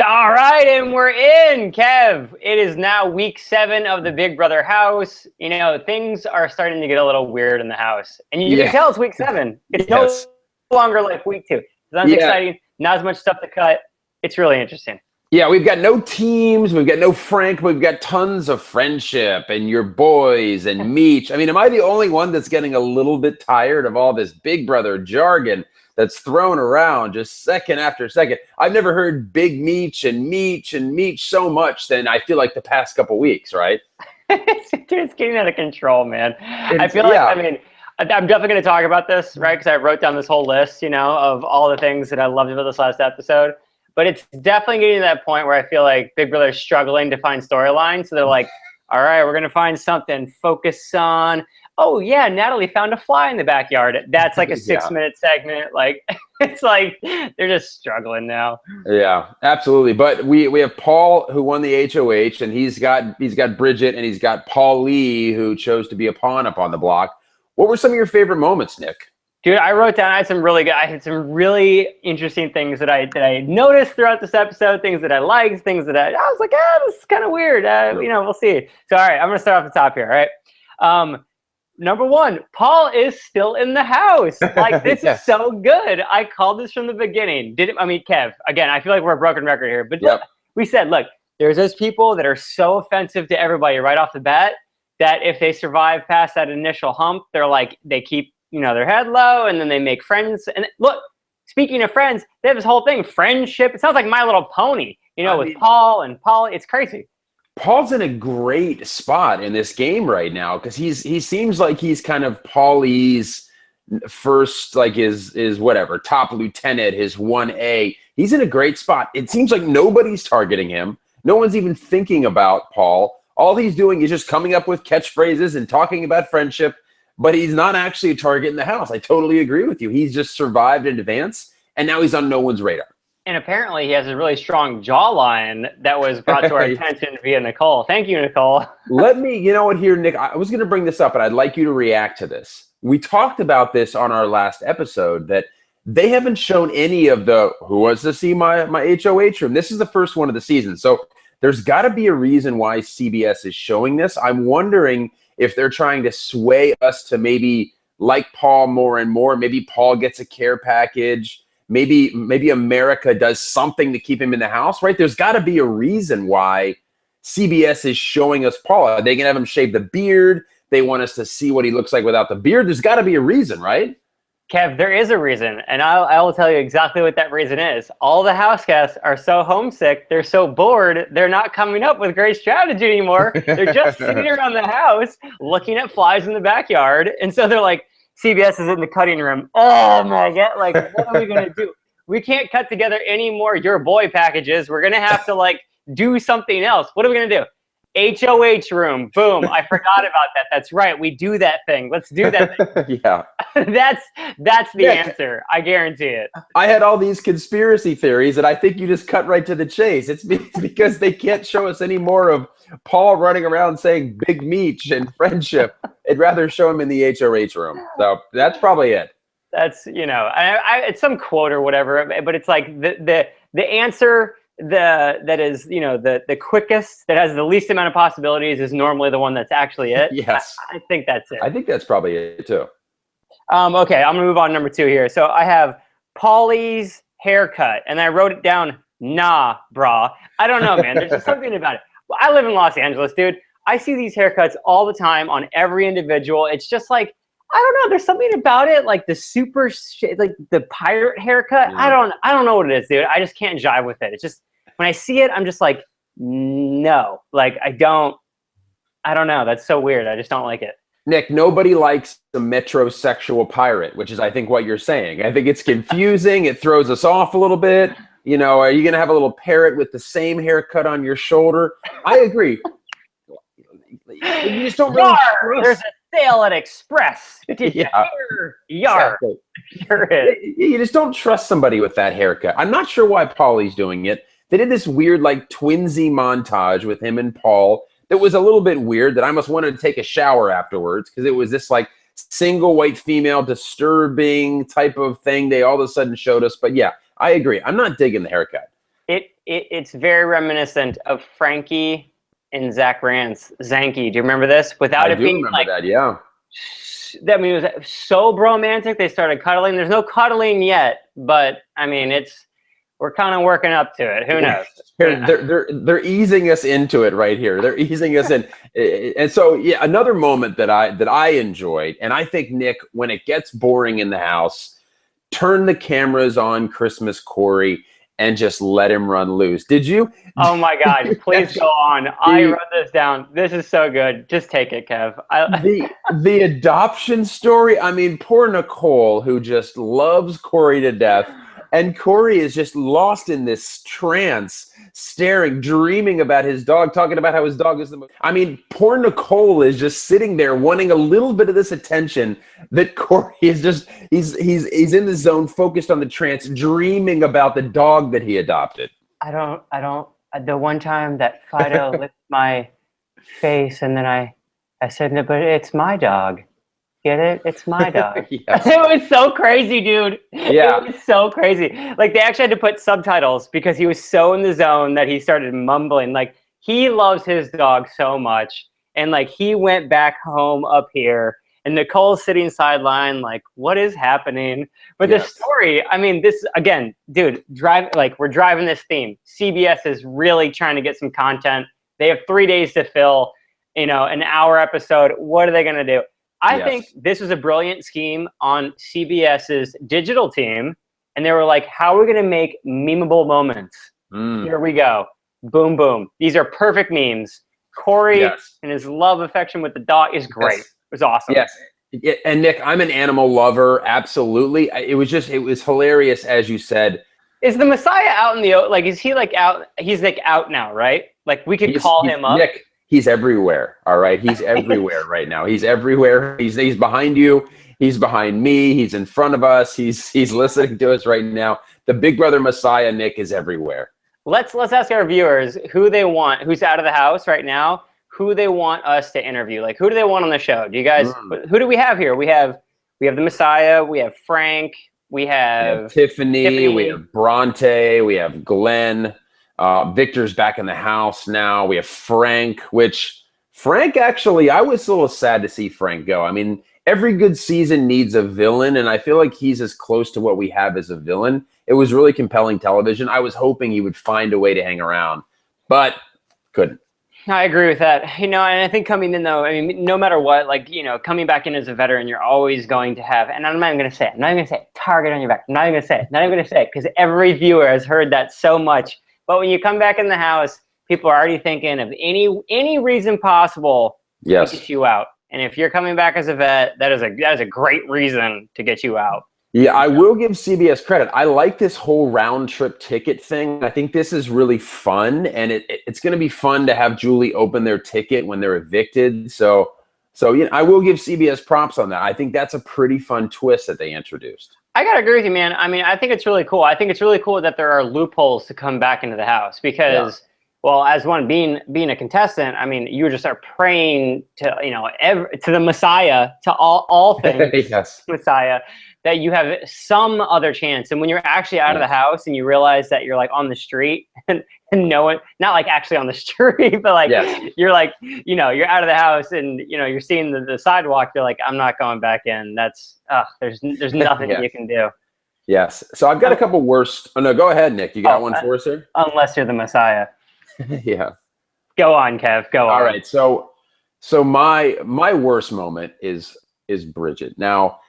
All right, and we're in, Kev. It is now week 7 of the Big Brother house. You know, things are starting to get a little weird in the house. And you can tell it's week 7. It's no longer like week 2. It's not as exciting, not as much stuff to cut. It's really interesting. Yeah, we've got no teams, we've got no Frank, but we've got tons of friendship and your boys and Meech. I mean, am I the only one that's getting a little bit tired of all this Big Brother jargon that's thrown around just second after second? I've never heard Big Meech and Meech and Meech so much than I feel like the past couple weeks, right? It's getting out of control, man. I feel like, I mean, I'm definitely going to talk about this, right? Because I wrote down this whole list, you know, of all the things that I loved about this last episode. But it's definitely getting to that point where I feel like Big Brother is struggling to find storylines. So they're like, all right, we're going to find something. Focus on, oh, yeah, Natalie found a fly in the backyard. That's like a 6-minute segment. Like, it's like they're just struggling now. Yeah, absolutely. But we have Paul, who won the HOH, and he's got Bridget, and he's got Paulie, who chose to be a pawn up on the block. What were some of your favorite moments, Nick? Dude, I wrote down, I had some really interesting things that I noticed throughout this episode, things that I liked, things that I was like, this is kind of weird. You know, we'll see. So, all right, I'm going to start off the top here, all right? Number 1, Paul is still in the house. Like, this is so good. I called this from the beginning. Kev, again, I feel like we're a broken record here, but look, we said, look, there's those people that are so offensive to everybody right off the bat that if they survive past that initial hump, they're like, they keep, you know, their head low, and then they make friends. And look, speaking of friends, they have this whole thing, friendship. It sounds like My Little Pony, you know, with Paul and Paulie. It's crazy. Paul's in a great spot in this game right now because he seems like he's kind of Paulie's first, like his whatever, top lieutenant, his 1A. He's in a great spot. It seems like nobody's targeting him. No one's even thinking about Paul. All he's doing is just coming up with catchphrases and talking about friendship. But he's not actually a target in the house. I totally agree with you. He's just survived in advance, and now he's on no one's radar. And apparently he has a really strong jawline that was brought to our attention via Nicole. Thank you, Nicole. You know what here, Nick, I was going to bring this up, and I'd like you to react to this. We talked about this on our last episode, that they haven't shown any of the who wants to see my HOH room. This is the first one of the season. So there's got to be a reason why CBS is showing this. I'm wondering if they're trying to sway us to maybe like Paul more and more. Maybe Paul gets a care package. Maybe America does something to keep him in the house, right? There's got to be a reason why CBS is showing us Paul. Are they going to have him shave the beard? They want us to see what he looks like without the beard. There's got to be a reason, right? Kev, there is a reason, and I will tell you exactly what that reason is. All the house guests are so homesick, they're so bored, they're not coming up with great strategy anymore. They're just sitting around the house looking at flies in the backyard, and so they're like, CBS is in the cutting room. Oh my God, like, what are we going to do? We can't cut together any more your boy packages. We're going to have to, like, do something else. What are we going to do? HOH room. Boom. I forgot about that. That's right. We do that thing. Let's do that thing. Yeah. That's the answer. I guarantee it. I had all these conspiracy theories, and I think you just cut right to the chase. It's because they can't show us any more of Paul running around saying Big Meech and friendship. They'd rather show him in the HOH room. So that's probably it. That's, you know, it's some quote or whatever, but it's like the answer that is, you know, the quickest, that has the least amount of possibilities is normally the one that's actually it. Yes. I think that's it. I think that's probably it too. Okay, I'm gonna move on to number 2 here. So I have Paulie's haircut, and I wrote it down, nah, brah. I don't know, man. There's just something about it. Well, I live in Los Angeles, dude. I see these haircuts all the time on every individual. It's just like, I don't know. There's something about it, like like the pirate haircut. I don't know what it is, dude. I just can't jive with it. It's just, when I see it, I'm just like, no. Like, I don't know. That's so weird. I just don't like it. Nick, nobody likes the metrosexual pirate, which is, I think, what you're saying. I think it's confusing. It throws us off a little bit. You know, are you going to have a little parrot with the same haircut on your shoulder? I agree. You just don't really trust. There's a sale at Express. Did you hear? Yar. Exactly. Sure is. You just don't trust somebody with that haircut. I'm not sure why Paulie's doing it. They did this weird, like, Twinsies montage with him and Paul that was a little bit weird, that I almost wanted to take a shower afterwards, because it was this, like, single white female disturbing type of thing they all of a sudden showed us. But yeah, I agree. I'm not digging the haircut. It's very reminiscent of Frankie and Zach Rance. Zankie, do you remember this? Without I it do being remember like that. Yeah. I mean, it was so bromantic. They started cuddling. There's no cuddling yet, but I mean, we're kind of working up to it. Who knows? They're easing us into it right here. They're easing us in, and so yeah, another moment that I enjoyed, and I think Nick, when it gets boring in the house, turn the cameras on Christmas Corey and just let him run loose. Did you? Oh my God! Please go on. I wrote this down. This is so good. Just take it, Kev. The adoption story. I mean, poor Nicole, who just loves Corey to death. And Corey is just lost in this trance, staring, dreaming about his dog, talking about how his dog is the most. I mean, poor Nicole is just sitting there wanting a little bit of this attention that Corey is just, he's in the zone, focused on the trance, dreaming about the dog that he adopted. I don't, the one time that Fido licked my face and then I said, no, but it's my dog. Get it? It's my dog. Yes. It was so crazy, dude. Yeah. It was so crazy. Like, they actually had to put subtitles because he was so in the zone that he started mumbling. Like, he loves his dog so much. And, like, he went back home up here. And Nicole's sitting sideline, like, what is happening? But the story, I mean, this, again, dude, we're driving this theme. CBS is really trying to get some content. They have 3 days to fill, an hour episode. What are they going to do? I think this was a brilliant scheme on CBS's digital team. And they were like, how are we going to make memeable moments? Here we go. Boom, boom. These are perfect memes. Corey and his love affection with the dog is great. Yes. It was awesome. Yes. And Nick, I'm an animal lover. Absolutely. It was hilarious, as you said. Is the Messiah out in the, like, is he like out? He's like out now, right? Like, we could call him up. Nick, he's everywhere. All right. He's everywhere right now. He's everywhere. He's behind you. He's behind me. He's in front of us. He's listening to us right now. The Big Brother Messiah, Nick, is everywhere. Let's ask our viewers who they want, who's out of the house right now, who they want us to interview. Like, who do they want on the show? Do you guys, who do we have here? We have the Messiah. We have Frank. We have Tiffany. We have Bronte. We have Glenn. Victor's back in the house now. We have Frank, actually, I was a little sad to see Frank go. I mean, every good season needs a villain, and I feel like he's as close to what we have as a villain. It was really compelling television. I was hoping he would find a way to hang around, but couldn't. I agree with that. And I think coming in, though, I mean, no matter what, like, coming back in as a veteran, you're always going to have, and I'm not even going to say it, target on your back. I'm not even going to say it, because every viewer has heard that so much. But when you come back in the house, people are already thinking of any reason possible to get you out. And if you're coming back as a vet, that is a great reason to get you out. Yeah, I will give CBS credit. I like this whole round trip ticket thing. I think this is really fun, and it's going to be fun to have Julie open their ticket when they're evicted. So I will give CBS props on that. I think that's a pretty fun twist that they introduced. I gotta agree with you, man. I mean, I think it's really cool. I think it's really cool that there are loopholes to come back into the house because, well, as one being a contestant, I mean, you just are praying to to the Messiah, to all things Messiah, that you have some other chance. And when you're actually out of the house and you realize that you're like on the street and no one, not like actually on the street, but like you're like, you're out of the house and you're seeing the sidewalk. You're like, I'm not going back in. That's there's nothing you can do. Yes. So I've got a couple worst. Oh no, go ahead, Nick. You got one for us here? Unless you're the Messiah. Yeah. Go on, Kev. Go on. All right. So my worst moment is Bridget. Now,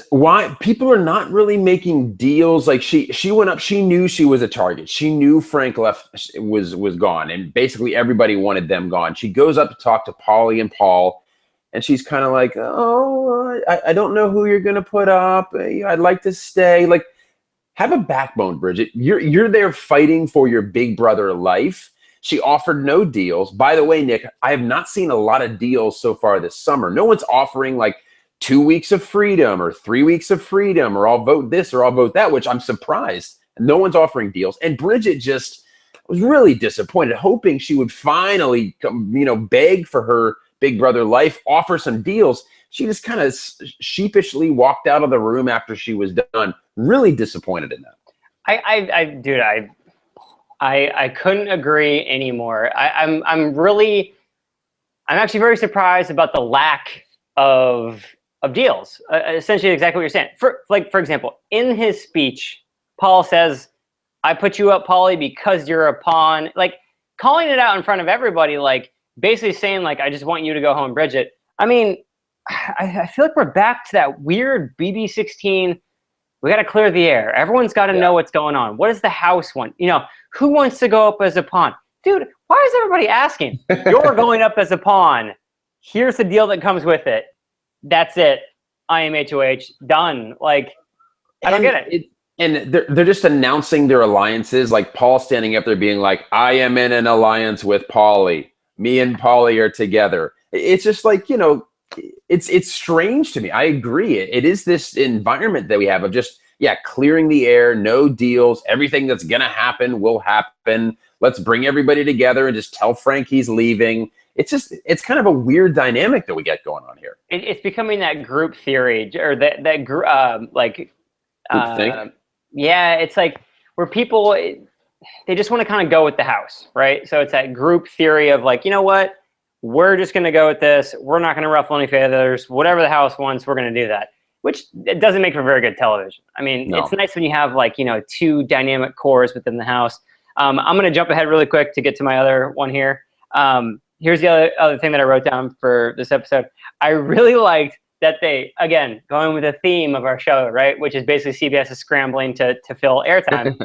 why people are not really making deals. Like she went up, she knew she was a target. She knew Frank was gone, and basically everybody wanted them gone. She goes up to talk to Paulie and Paul, and she's kind of like, oh, I don't know who you're going to put up. I'd like to stay. Like, have a backbone, Bridget. You're there fighting for your big brother life. She offered no deals. By the way, Nick, I have not seen a lot of deals so far this summer. No one's offering like 2 weeks of freedom or 3 weeks of freedom, or I'll vote this or I'll vote that, which I'm surprised. No one's offering deals. And Bridget just was really disappointed, hoping she would finally, beg for her big brother life, offer some deals. She just kind of sheepishly walked out of the room after she was done. Really disappointed in that. I couldn't agree anymore. I'm actually very surprised about the lack of deals. Essentially, exactly what you're saying. For example, in his speech, Paul says, "I put you up, Paulie, because you're a pawn." Like calling it out in front of everybody, like basically saying, like, "I just want you to go home, Bridget." I mean, I feel like we're back to that weird BB16. We got to clear the air. Everyone's got to know what's going on. What does the house want? You know, who wants to go up as a pawn? Dude, why is everybody asking? You're going up as a pawn. Here's the deal that comes with it. That's it. I am HOH. Done. Like, I don't get it. And they're just announcing their alliances. Like Paul standing up there being like, I am in an alliance with Paulie. Me and Paulie are together. It's just like, you know, it's strange to me. I agree. It is this environment that we have of just, clearing the air, no deals. Everything that's going to happen will happen. Let's bring everybody together and just tell Frank he's leaving. It's kind of a weird dynamic that we get going on here. It's becoming that group theory or that group, yeah, it's like where people, they just want to kind of go with the house, right? So it's that group theory of like, you know what? We're just going to go with this. We're not going to ruffle any feathers. Whatever the house wants, we're going to do that. Which it doesn't make for very good television. I mean, It's nice when you have like, you know, two dynamic cores within the house. I'm going to jump ahead really quick to get to my other one here. Here's the other thing that I wrote down for this episode. I really liked that they, again, going with the theme of our show, right, which is basically CBS is scrambling to fill airtime.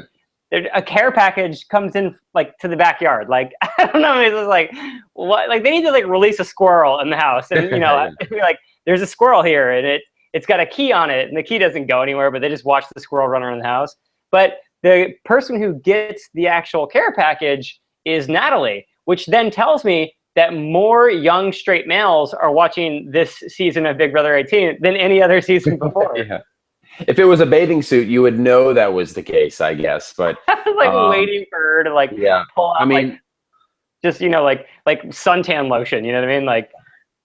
A care package comes in like to the backyard. Like, I don't know, it's just like, what? Like they need to like release a squirrel in the house, and you know, like there's a squirrel here, and it's got a key on it, and the key doesn't go anywhere, but they just watch the squirrel run around the house. But the person who gets the actual care package is Natalie, which then tells me that more young straight males are watching this season of Big Brother 18 than any other season before. If it was a bathing suit, you would know that was the case, I guess. But I was like waiting for her to like pull out, like, just, you know, like suntan lotion, you know what I mean? Like,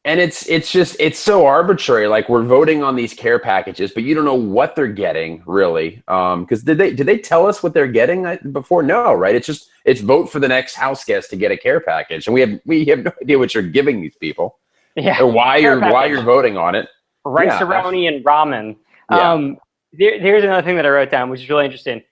and it's so arbitrary. Like we're voting on these care packages, but you don't know what they're getting really. Because did they tell us what they're getting before? No, right? It's vote for the next house guest to get a care package, and we have no idea what you're giving these people, or why you're voting on it. Rice-a-roni and ramen. Here's another thing that I wrote down, which is really interesting.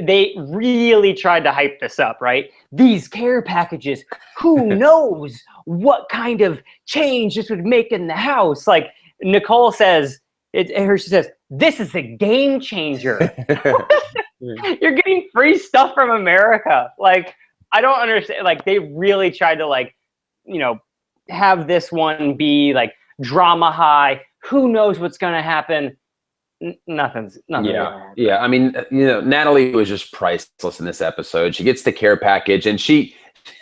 They really tried to hype this up, right? These care packages, who knows what kind of change this would make in the house? Like Nicole says, she says, this is a game changer. You're getting free stuff from America. Like, I don't understand. Like, they really tried to, like, you know, have this one be like drama high. Who knows what's going to happen? Nothing. Yeah. I mean, you know, Natalie was just priceless in this episode. She gets the care package, and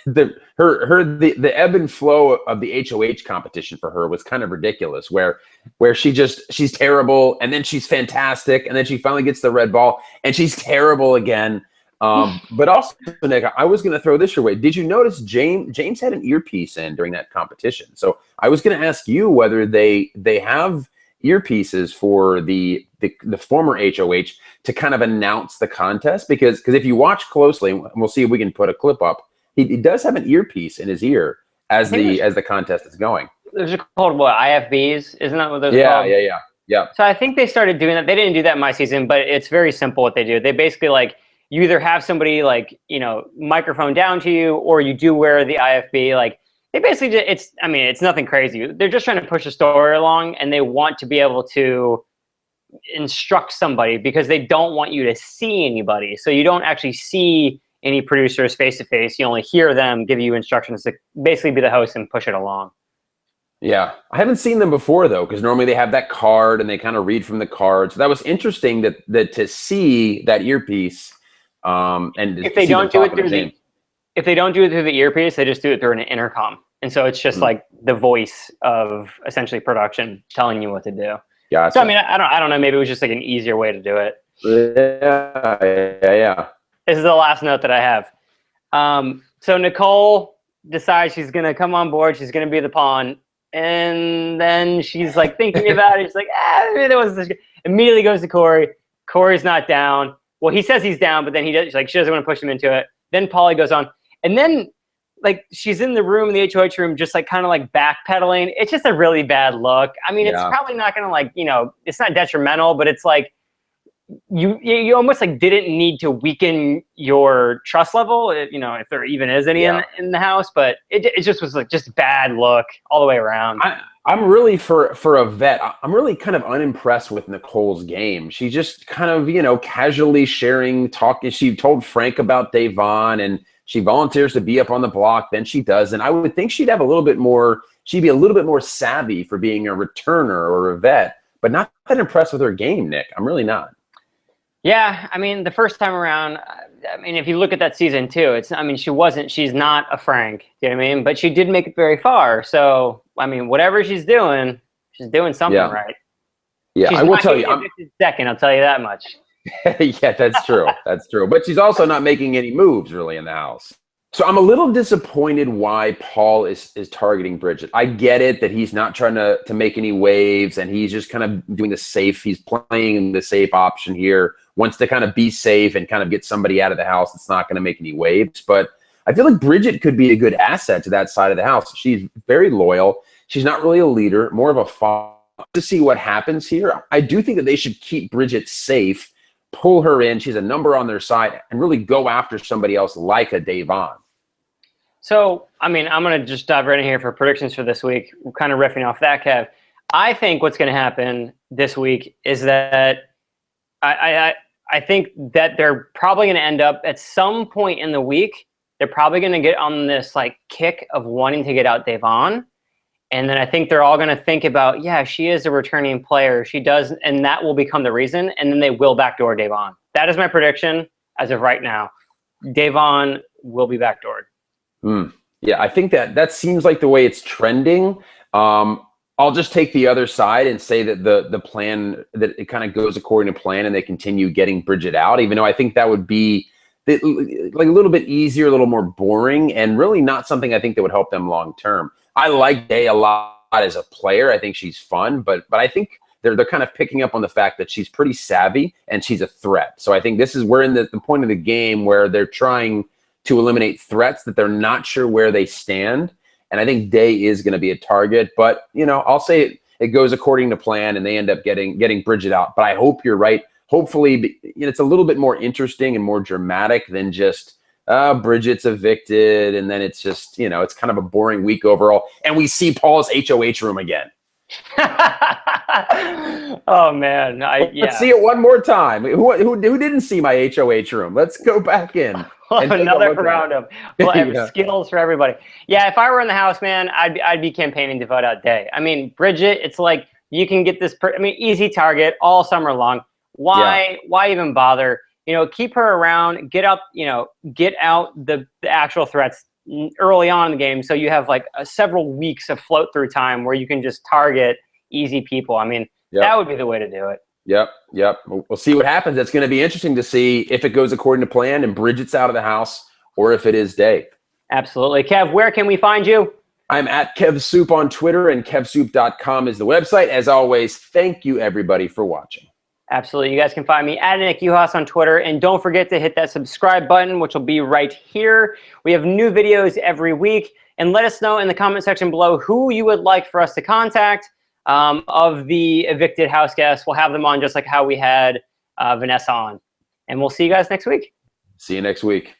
the ebb and flow of the HOH competition for her was kind of ridiculous. Where she's terrible, and then she's fantastic, and then she finally gets the red ball, and she's terrible again. But also, Nick, I was going to throw this your way. Did you notice James had an earpiece in during that competition? So I was going to ask you whether they have earpieces for the former HOH to kind of announce the contest, because if you watch closely, and we'll see if we can put a clip up, he does have an earpiece in his ear as the contest is going. Those are called what, IFBs? Isn't that what those are called? Yeah. So I think they started doing that. They didn't do that in my season, but it's very simple what they do. They basically, like, you either have somebody, like, you know, microphone down to you, or you do wear the IFB. Like, they basically just, it's nothing crazy. They're just trying to push a story along, and they want to be able to instruct somebody because they don't want you to see anybody. So you don't actually see any producers face to face. You only hear them give you instructions to basically be the host and push it along. Yeah. I haven't seen them before, though, because normally they have that card and they kind of read from the card. So that was interesting that to see that earpiece. And if they don't do it through the earpiece, they just do it through an intercom. And so it's just like the voice of essentially production telling you what to do. Gotcha. So, I don't know. Maybe it was just like an easier way to do it. Yeah. This is the last note that I have. So Nicole decides she's going to come on board. She's going to be the pawn. And then she's like thinking about it. She's like, maybe there was this. Immediately goes to Corey. Corey's not down. Well, he says he's down, but then she doesn't want to push him into it. Then Paulie goes on. And then, like, she's in the room, in the HOH room, just, like, kind of, like, backpedaling. It's just a really bad look. I mean, it's probably not going to, like, you know, it's not detrimental, but it's, like, you almost, like, didn't need to weaken your trust level, you know, if there even is any in the house. But it just was, like, just bad look all the way around. I'm really, for a vet, I'm really kind of unimpressed with Nicole's game. She just kind of, you know, casually talking. She told Frank about Davon, and she volunteers to be up on the block. Then she does. And I would think she'd be a little bit more savvy for being a returner or a vet, but not that impressed with her game, Nick. I'm really not. Yeah, I mean, the first time around, I mean, if you look at that season too, she's not a Frank, you know what I mean? But she did make it very far. So, I mean, whatever she's doing something right. Yeah, she's I will tell you. I'm second, I'll tell you that much. Yeah, that's true. That's true. But she's also not making any moves really in the house. So I'm a little disappointed why Paul is targeting Bridget. I get it that he's not trying to make any waves, and he's just kind of doing the safe. He's playing the safe option here, wants to kind of be safe and kind of get somebody out of the house that's not going to make any waves. But I feel like Bridget could be a good asset to that side of the house. She's very loyal. She's not really a leader, more of a father. To see what happens here, I do think that they should keep Bridget safe, pull her in. She's a number on their side, and really go after somebody else like a Davon. So, I mean, I'm going to just dive right in here for predictions for this week. We're kind of riffing off that, Kev. I think what's going to happen this week is that I think that they're probably going to end up at some point in the week. They're probably going to get on this, like, kick of wanting to get out Davon. And then I think they're all going to think about, yeah, she is a returning player. She does, and that will become the reason. And then they will backdoor Davon. That is my prediction as of right now. Davon will be backdoored. Yeah, I think that seems like the way it's trending. I'll just take the other side and say that the plan, that it kind of goes according to plan and they continue getting Bridget out, even though I think that would be like a little bit easier, a little more boring, and really not something I think that would help them long term. I like Day a lot as a player. I think she's fun, but I think they're kind of picking up on the fact that she's pretty savvy and she's a threat. So I think we're in the point of the game where they're trying to eliminate threats that they're not sure where they stand. And I think Day is going to be a target, but you know, I'll say it goes according to plan and they end up getting Bridget out. But I hope you're right. Hopefully, you know, it's a little bit more interesting and more dramatic than just Bridget's evicted, and then it's just, you know, it's kind of a boring week overall. And we see Paul's HOH room again. Oh man, Let's see it one more time. Who didn't see my HOH room? Let's go back in. We'll have another round of skills for everybody. Yeah, if I were in the house, man, I'd be campaigning to vote out Day. I mean, Bridget, it's like you can get this. Easy target all summer long. Why even bother? You know, keep her around. Get out the actual threats early on in the game, so you have like several weeks of float through time where you can just target easy people. I mean, that would be the way to do it. Yep. We'll see what happens. It's going to be interesting to see if it goes according to plan and Bridget's out of the house, or if it is Day. Absolutely. Kev, where can we find you? I'm at KevSoup on Twitter, and KevSoup.com is the website. As always, thank you everybody for watching. Absolutely. You guys can find me at Nick Uhas on Twitter. And don't forget to hit that subscribe button, which will be right here. We have new videos every week. And let us know in the comment section below who you would like for us to contact of the evicted house guests. We'll have them on just like how we had Vanessa on. And we'll see you guys next week. See you next week.